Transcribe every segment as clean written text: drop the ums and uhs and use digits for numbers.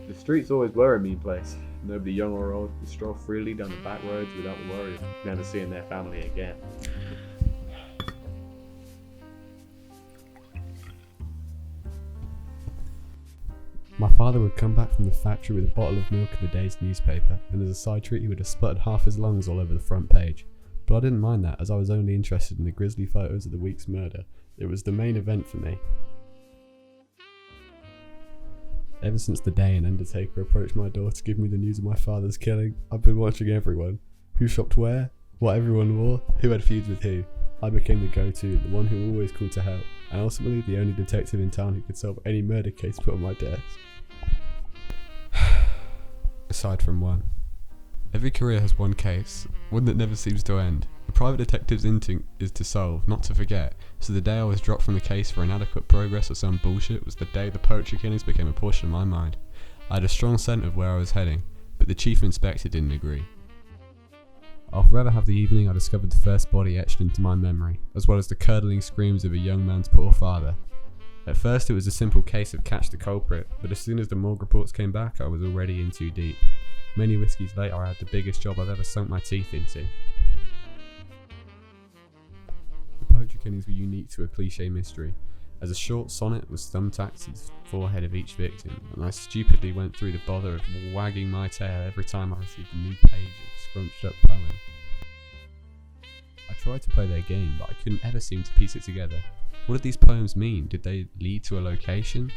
The streets always were a mean place. Nobody young or old could stroll freely down the back roads without the worry of never seeing their family again. My father would come back from the factory with a bottle of milk and the day's newspaper, and as a side treat he would have sputtered half his lungs all over the front page. But I didn't mind that, as I was only interested in the grisly photos of the week's murder. It was the main event for me. Ever since the day an undertaker approached my door to give me the news of my father's killing, I've been watching everyone. Who shopped where, what everyone wore, who had feuds with who. I became the go-to, the one who always called to help, and ultimately the only detective in town who could solve any murder case put on my desk. Aside from one. Every career has one case, one that never seems to end. A private detective's instinct is to solve, not to forget, so the day I was dropped from the case for inadequate progress or some bullshit was the day the poetry killings became a portion of my mind. I had a strong scent of where I was heading, but the chief inspector didn't agree. I'll forever have the evening I discovered the first body etched into my memory, as well as the curdling screams of a young man's poor father. At first it was a simple case of catch the culprit, but as soon as the morgue reports came back I was already in too deep. Many whiskies later I had the biggest job I've ever sunk my teeth into. The poetry killings were unique to a cliché mystery, as a short sonnet was thumbtacked to the forehead of each victim, and I stupidly went through the bother of wagging my tail every time I received a new page of scrunched up poem. I tried to play their game, but I couldn't ever seem to piece it together. What did these poems mean? Did they lead to a location?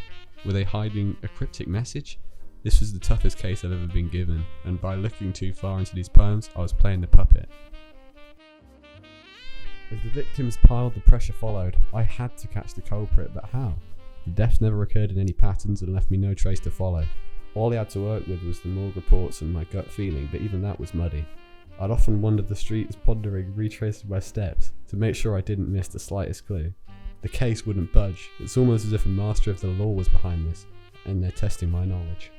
Were they hiding a cryptic message? This was the toughest case I've ever been given, and by looking too far into these poems, I was playing the puppet. As the victims piled, the pressure followed. I had to catch the culprit, but how? The deaths never occurred in any patterns and left me no trace to follow. All I had to work with was the morgue reports and my gut feeling, but even that was muddy. I'd often wandered the streets pondering, retracing my steps, to make sure I didn't miss the slightest clue. The case wouldn't budge. It's almost as if a master of the law was behind this, and they're testing my knowledge.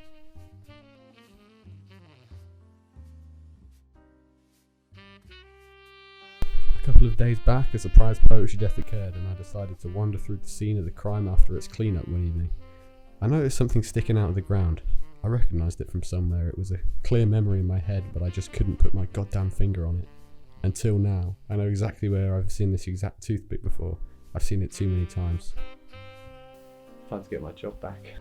A couple of days back, a surprise poetry death occurred, and I decided to wander through the scene of the crime after its cleanup one evening. I noticed something sticking out of the ground. I recognised it from somewhere. It was a clear memory in my head, but I just couldn't put my goddamn finger on it. Until now, I know exactly where I've seen this exact toothpick before. I've seen it too many times. Time to get my job back.